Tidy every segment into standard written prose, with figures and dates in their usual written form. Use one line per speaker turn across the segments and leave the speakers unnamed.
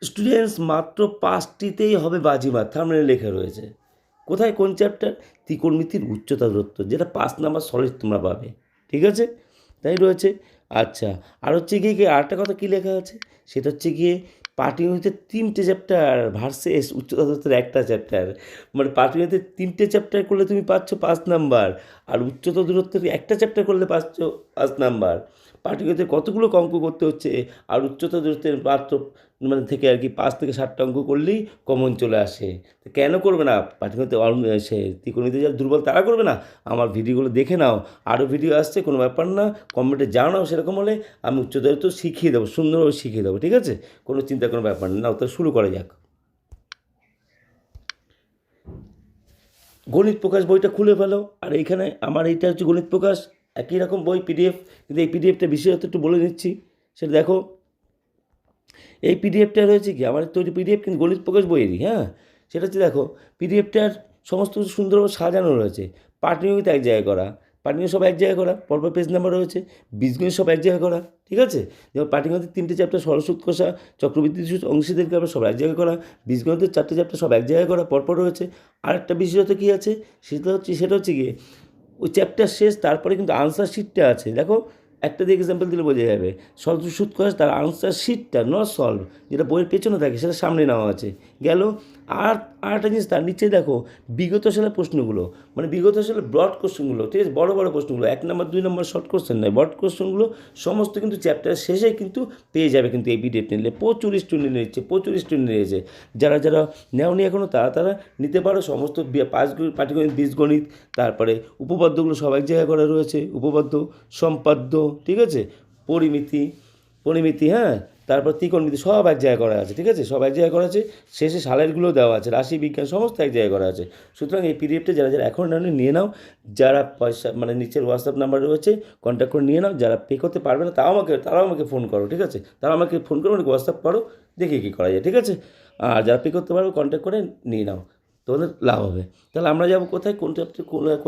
Students মাত্র 5টিতেই হবে বাজিমাত, থাম্বনেলে লেখা রয়েছে। কোথায়, কোন চ্যাপ্টার? ত্রিকোণমিতির উচ্চতা দূরত্ব, যেটা 5 নাম্বার সলিড তোমরা পাবে, ঠিক আছে? তাই রয়েছে। আচ্ছা, আর হচ্ছে গিয়ে আরেকটা কথা কী লেখা আছে, সেটা হচ্ছে গিয়ে পাটিগণিতের 3টে চ্যাপ্টার ভার্সেস উচ্চতা দূরত্বের একটা চ্যাপ্টার। মানে পাটিগণিতের 3টে চ্যাপ্টার করলে তুমি পাচ্ছ 5 নাম্বার, আর উচ্চতা দূরত্বের একটা চ্যাপ্টার করলে পাচ্ছ 5 নাম্বার। পাটিগণিতে কতগুলো অঙ্ক করতে হচ্ছে, আর উচ্চতা দূরত্বের মাত্র মানে থেকে আর কি 5 থেকে 7টা অঙ্ক করলেই কমন চলে আসে। তো কেন করবে না? পাটিগণিতে সে ত্রিকোণমিতি যারা দুর্বল তারা করবে না? আমার ভিডিওগুলো দেখে নাও, আরও ভিডিও আসছে, কোনো ব্যাপার না। কমেন্টে জানাও, সেরকম হলে আমি উচ্চতা দূরত্ব শিখিয়ে দেবো, সুন্দরভাবে শিখিয়ে দেবো, ঠিক আছে? কোনো চিন্তা, কোনো ব্যাপার না। নাও, তো শুরু করা যাক। গণিত প্রকাশ বইটা খুলে ফেলো, আর এইখানে আমার এইটা হচ্ছে গণিত প্রকাশ, একই রকম বই, পিডিএফ। কিন্তু এই পিডিএফটা বিশেষত একটু বলে নিচ্ছি, সেটা দেখো। এই পিডিএফটা রয়েছে কি আমার তৈরি পিডিএফ, কিন্তু গণিত প্রকাশ বইয়েরই, হ্যাঁ। সেটা হচ্ছে দেখো, পিডিএফটার সমস্ত কিছু সুন্দরভাবে সাজানো রয়েছে। পাটিগণিত এক জায়গায় করা, পাটিগণিত সব এক জায়গায় করা, পরপর পেজ নাম্বার রয়েছে। বীজগণিত সব এক জায়গায় করা, ঠিক আছে? যেমন পাটিগণিতের 3টে চ্যাপ্টার সরস্বত কোষা, চক্রবৃদ্ধি সূত্র, অংশীদার ব্যাপার সব এক জায়গায় করা। বীজগণিতের 4টে চ্যাপ্টার সব এক জায়গায় করা, পরপর রয়েছে। আরেকটা বিশেষত কী আছে, সেটা হচ্ছে গিয়ে ওই চ্যাপ্টার শেষ, তারপরে কিন্তু আনসার শিটটা আছে, দেখো। একটা দিয়ে এক্সাম্পল দিলে বোঝা যাবে। সরস্বত কোষ, তার আনসার শিটটা, নট সলভ, যেটা বইয়ের পেছনে থাকে, সেটা সামনে নেওয়া আছে, গেল। আর আরেকটা জিনিস, তার নিচে দেখো বিগত সালের প্রশ্নগুলো, মানে বিগত সালের ব্রড কোশ্চেনগুলো, ঠিক আছে? বড় বড় প্রশ্নগুলো, 1 নম্বর 2 নম্বর শর্ট কোশ্চেন নয়, ব্রড কোশ্চেনগুলো সমস্ত কিন্তু চ্যাপ্টারের শেষে কিন্তু পেয়ে যাবে। কিন্তু এই পিডিএফ নিলে প্রচুর স্টুডেন্ট নিচ্ছে, প্রচুর স্টুডেন্ট নিয়েছে। যারা যারা নেওনি এখনও, তারা নিতে পারো। সমস্ত পাটিগণিত, বীজগণিত, তারপরে উপপাদ্যগুলো সব এক জায়গায় করা রয়েছে, উপপাদ্য, সম্পাদ্য, ঠিক আছে? পরিমিতি, পরিমিতি, হ্যাঁ। তারপর ত্রিকোণমিতি সব এক জায়গায় করা আছে, ঠিক আছে? সব এক জায়গায় করা আছে। শেষে সালেরগুলোও দেওয়া আছে, রাশি বিজ্ঞান সমস্ত এক জায়গায় করা আছে। সুতরাং এই পিডিএফটা যারা যারা এখন নিয়ে নাও। যারা পয়সা মানে নিচের হোয়াটসঅ্যাপ নাম্বার রয়েছে, কন্ট্যাক্ট করে নিয়ে নাও। যারা পে করতে পারবে না, তারাও আমাকে ফোন করো, ঠিক আছে? তারাও আমাকে ফোন করো, আমাকে হোয়াটসঅ্যাপ করো, দেখি কী করা যায়, ঠিক আছে? আর যারা পে করতে পারবে, কন্ট্যাক্ট করে নিয়ে নাও, তোমাদের লাভ হবে। তাহলে আমরা যাবো কোথায়, কোন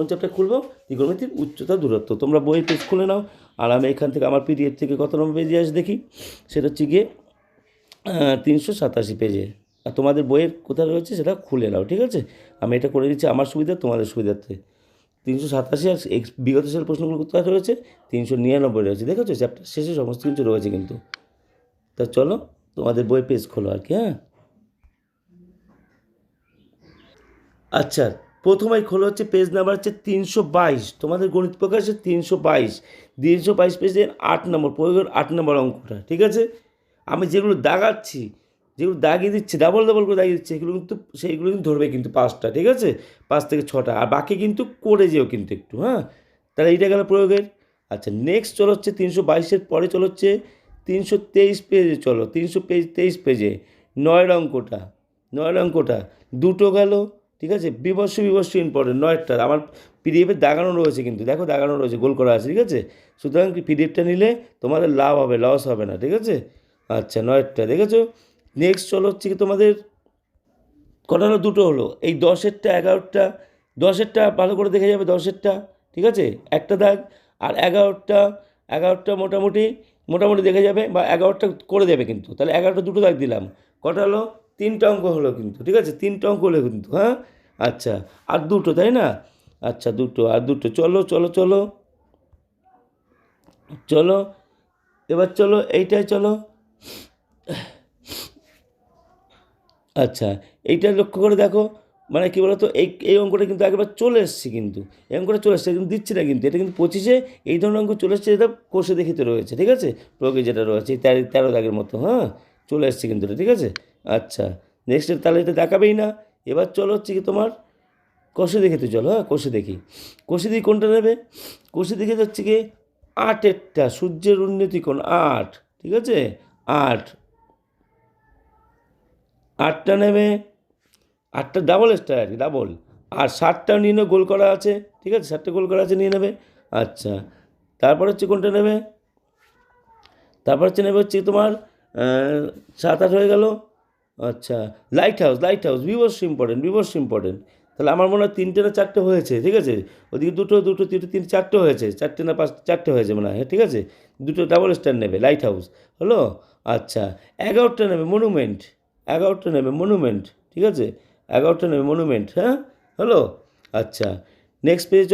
চ্যাপ্টার খুলবো? ত্রিকোণমিতির উচ্চতা দূরত্ব। তোমরা বইয়ের পেজ খুলে নাও, আর আমি এখান থেকে আমার পিডিএফ থেকে কত নম্বর পেজে আসে দেখি। সেটা হচ্ছে গিয়ে 387 পেজে। আর তোমাদের বইয়ের কোথায় রয়েছে সেটা খুলে নাও, ঠিক আছে? আমি এটা করে দিচ্ছি আমার সুবিধা, তোমাদের সুবিধার্থে। 387, আর বিগত সালের প্রশ্নগুলো কোথায় রয়েছে? 399 রয়েছে, দেখেছো? চ্যাপ্টার শেষে সমস্ত কিছু রয়েছে কিন্তু। তা চলো, তোমাদের বইয়ের পেজ খোলো আর কি, হ্যাঁ। আচ্ছা, প্রথমেই খোলা হচ্ছে পেজ নাম্বার হচ্ছে 322, তোমাদের গণিত প্রকাশের 322। 322 পেজের 8 নম্বর, প্রয়োগের 8 নম্বর অঙ্কটা, ঠিক আছে? আমি যেগুলো দাগাচ্ছি, যেগুলো দাগিয়ে দিচ্ছি, ডাবল ডাবল করে দাগিয়ে দিচ্ছি, সেইগুলো কিন্তু ধরবে কিন্তু 5টা, ঠিক আছে? 5 থেকে 6টা, আর বাকি কিন্তু করে যেও কিন্তু একটু, হ্যাঁ। তাহলে এইটা গেল প্রয়োগের। আচ্ছা, নেক্সট চলো হচ্ছে 322-এর পরে চলো হচ্ছে 323 পেজে, চলো 323 পেজে 9 অঙ্কটা, 9 অঙ্কটা দুটো গেল, ঠিক আছে? বিবস্ব ইম্পর্টেন্ট, 9টা আমার পিডিএফে দাগানো রয়েছে কিন্তু, দেখো দাগানো রয়েছে, গোল করা আছে, ঠিক আছে? সুতরাং পিডিএফটা নিলে তোমাদের লাভ হবে, লস হবে না, ঠিক আছে? আচ্ছা, 9টা দেখেছো। নেক্সট চলো হচ্ছে কি তোমাদের কটা হলো? দুটো হলো। এই 10-এরটা, 11টা, 10-এরটা ভালো করে দেখে যাবে, 10-এরটা, ঠিক আছে? একটা দাগ। আর 11টা মোটামুটি মোটামুটি দেখে যাবে, বা 11টা করে দেবে কিন্তু। তাহলে 11টা দুটো দাগ দিলাম, কটা হলো? 3টে অঙ্ক হলো কিন্তু, ঠিক আছে? 3টে অঙ্ক হলো কিন্তু, হ্যাঁ। আচ্ছা, আর দুটো, তাই না? আচ্ছা, দুটো, আর দুটো, চলো চলো চলো চলো, এবার চলো এইটাই চলো। আচ্ছা, এইটা লক্ষ্য করে দেখো, মানে কী বলতো, এই অঙ্কটা কিন্তু একবার চলে এসছে কিন্তু, এই অঙ্কটা চলে এসছে, কিন্তু দিচ্ছি না কিন্তু। এটা কিন্তু 25-এ এই ধরনের অঙ্ক চলে এসছে, এটা কোষে দেখিতে রয়েছে, ঠিক আছে? প্রয়োগে যেটা রয়েছে এই 13 দাগের মতো, হ্যাঁ, চলে এসছে কিন্তু এটা, ঠিক আছে? আচ্ছা, নেক্সট তাহলে এটা দেখাবেই না। এবার চলো হচ্ছে কি তোমার কষে দেখিতে, চলো, হ্যাঁ, কষে দেখি। কষে দেখি কোনটা নেবে? কষে দেখে হচ্ছে কি 8-এরটা, সূর্যের উন্নতি কোণ 8, ঠিক আছে? 8, 8টা নেবে। 8টা ডাবল স্টার আর কি, ডাবল। আর 7টাও নিয়ে নেবে, গোল করা আছে, ঠিক আছে? 7টে গোল করা আছে, নিয়ে নেবে। আচ্ছা, তারপর হচ্ছে কোনটা নেবে? তারপর হচ্ছে নেবে হচ্ছে তোমার 7-8 হয়ে গেল। আচ্ছা, লাইট হাউস বিবস্ব ইম্পর্টেন্ট। তাহলে আমার মনে হয় 3টে না 4টে হয়েছে, ঠিক আছে? ওদিকে দুটো দুটো তিনটে 4টে হয়েছে, 4টে না 4টে হয়েছে মনে হয়, ঠিক আছে? দুটো ডাবল স্টার নেবে, লাইট হাউস হলো। আচ্ছা, 11টা নেবে মনুমেন্ট, 11টা নেবে মনুমেন্ট, ঠিক আছে, 11টা নেবে মনুমেন্ট, হ্যাঁ হলো। আচ্ছা নেক্সট পেজে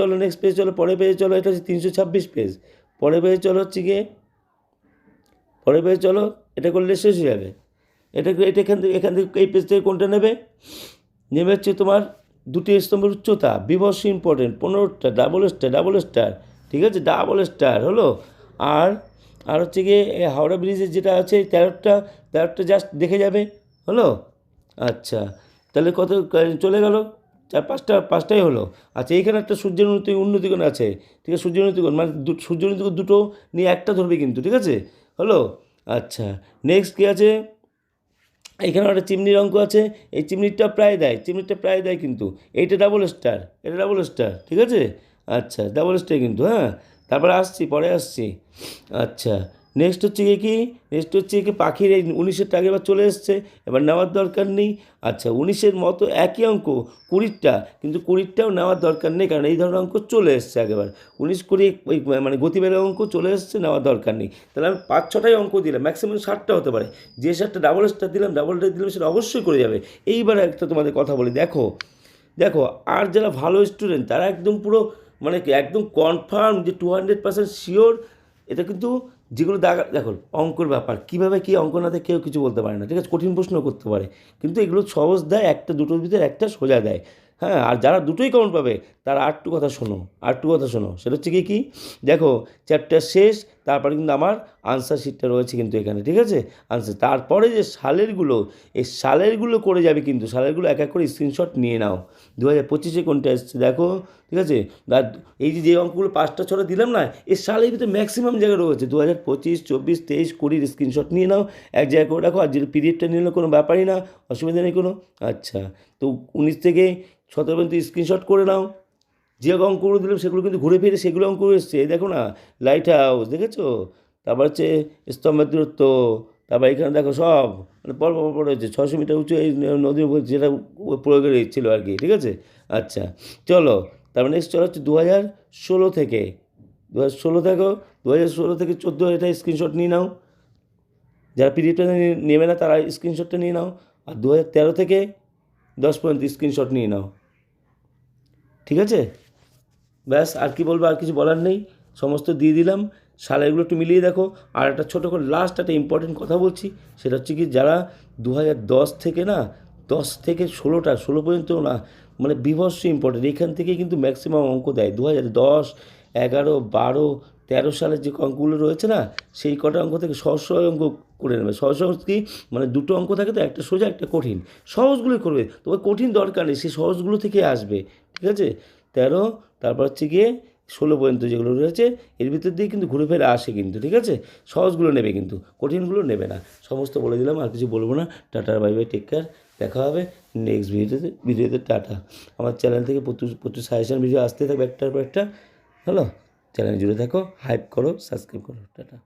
চলো, পরের পেজে চলো, এটা হচ্ছে 326 পেজ। পরের পেজে চলো হচ্ছে গিয়ে, পরের পেজে চলো, এটা করলে শেষ হয়ে যাবে। এটা এখান থেকে এই পেজ থেকে কোনটা নেবে? নেবে হচ্ছে তোমার 2টি স্তম্ভের উচ্চতা, বিভৎস ইম্পর্টেন্ট, 15টা, ডাবল স্টার, ঠিক আছে, ডাবল স্টার হলো। আর হচ্ছে গিয়ে হাওড়া ব্রিজের যেটা আছে 13টা জাস্ট দেখে যাবে, হলো। আচ্ছা তাহলে কত চলে গেল? 5টাই হলো। আচ্ছা এইখানে একটা সূর্যের উন্নতিকোণ আছে, ঠিক আছে, সূর্যের উন্নতিকোণ মানে সূর্যের উন্নতিকোণ দুটো নিয়ে একটা ধরবে কিন্তু, ঠিক আছে, হলো। আচ্ছা নেক্সট কী আছে? এখানে একটা চিমনির অঙ্ক আছে, এই চিমনিটা প্রায় দেয় কিন্তু এটা ডাবল স্টার, ঠিক আছে। আচ্ছা ডাবল স্টার কিন্তু, হ্যাঁ। তারপরে পরে আসছি। আচ্ছা নেক্সট হচ্ছে কি পাখির এই 19-এরটা আগেবার চলে এসছে, এবার নেওয়ার দরকার নেই। আচ্ছা 19-এর মতো একই অঙ্ক 20টা, কিন্তু 20টাও নেওয়ার দরকার নেই, কারণ এই ধরনের অঙ্ক চলে এসছে আগেবার। 19-20 ওই মানে গতিবেগের অঙ্ক চলে এসছে, নেওয়ার দরকার নেই। তাহলে আমি 5-6টাই অঙ্ক দিলাম, ম্যাক্সিমাম 60টা হতে পারে। যে 60টা ডাবল স্টার দিলাম সেটা অবশ্যই করে যাবে। এইবার একটা তোমাদের কথা বলি, দেখো আর যারা ভালো স্টুডেন্ট তারা একদম পুরো মানে একদম কনফার্ম যে 200% শিওর। এটা কিন্তু যেগুলো দেখো অঙ্কর ব্যাপার, কীভাবে কী অঙ্ক না দেয় কেউ কিছু বলতে পারে না, ঠিক আছে, কঠিন প্রশ্ন করতে পারে, কিন্তু এগুলো সহজ দেয়, একটা দুটোর ভিতরে একটা সোজা দেয়, হ্যাঁ। আর যারা দুটোই কমন পাবে তারা আরেকটু কথা শোনো, সেটা হচ্ছে কি দেখো চ্যাপ্টার শেষ, তারপরে কিন্তু আমার আনসার শিটটা রয়েছে কিন্তু এখানে, ঠিক আছে, আনসার। তারপরে যে এই সালেরগুলো করে যাবে কিন্তু, সালেরগুলো এক এক করে স্ক্রিনশট নিয়ে নাও। 2025-এ কোনটা এসছে দেখো, ঠিক আছে। এই যে অঙ্কগুলো 5টা 6টা দিলাম না, এর সালের ভিতরে ম্যাক্সিমাম জায়গা রয়েছে। 2025, 24, 23, 20 স্ক্রিনশট নিয়ে নাও, এক জায়গায় করে রাখো। আর যদি পিডিএফটা নিলে কোনো ব্যাপারই না, অসুবিধা নেই কোনো। আচ্ছা তো 19 থেকে 17 পর্যন্ত স্ক্রিনশট করে নাও। যে অঙ্কগুলো দিলাম সেগুলো কিন্তু ঘুরে ফিরে সেগুলো অঙ্ক এসছে, দেখো না, লাইট হাউস দেখেছো, তারপর হচ্ছে স্তম্ভের দূরত্ব, তারপর এখানে দেখো সব মানে পর রয়েছে 600 মিটার উঁচু এই নদীর উপর, যেটা প্রয়োগের ছিল আর কি, ঠিক আছে। আচ্ছা চলো, তারপর নেক্সট চলো হচ্ছে 2016 থেকে, 2016 দেখো, 2016 থেকে 14 এটা স্ক্রিনশট নিয়ে নাও। যারা পিডিএফটা নেবে না তারা স্ক্রিনশটটা নিয়ে নাও। আর 2013 থেকে 10 পর্যন্ত স্ক্রিনশট নিয়ে নাও, ঠিক আছে। ব্যাস আর কি বলবো, আর কিছু বলার নেই, সমস্ত দিয়ে দিলাম। সালেগুলো একটু মিলিয়ে দেখো। আর একটা ছোটো করে লাস্ট একটা ইম্পর্টেন্ট কথা বলছি, সেটা হচ্ছে কি যারা 2010 থেকে না 10 থেকে 16 পর্যন্ত না মানে বিভৎস ইম্পর্টেন্ট, এখান থেকে কিন্তু ম্যাক্সিমাম অঙ্ক দেয়। 2010, 11, 12, 13 সালের যে অঙ্কগুলো রয়েছে না, সেই কটা অঙ্ক থেকে সহজ অঙ্ক করে নেবে। সহজ কি মানে দুটো অঙ্ক থাকে তো, একটা সোজা একটা কঠিন, সহজগুলোই করবে, তবে কঠিন দরকার নেই, সেই সহজগুলো থেকে আসবে, ঠিক আছে। 13, তারপর হচ্ছে গিয়ে 16 পর্যন্ত যেগুলো রয়েছে এর ভিতর দিয়ে কিন্তু ঘুরে ফিরে আসে কিন্তু, ঠিক আছে। সহজগুলো নেবে কিন্তু, কঠিনগুলো নেবে না। সমস্ত বলে দিলাম, আর কিছু বলবো না। Tata, bye bye, take care, দেখা হবে নেক্সট ভিডিওতে টাটা। আমার চ্যানেল থেকে প্রচুর সাজেশন ভিডিও আসতে থাকবে একটার পর একটা, হ্যালো। চ্যানেল জুড়ে থাকো, হাইপ করো, সাবস্ক্রাইব করো, টাটা।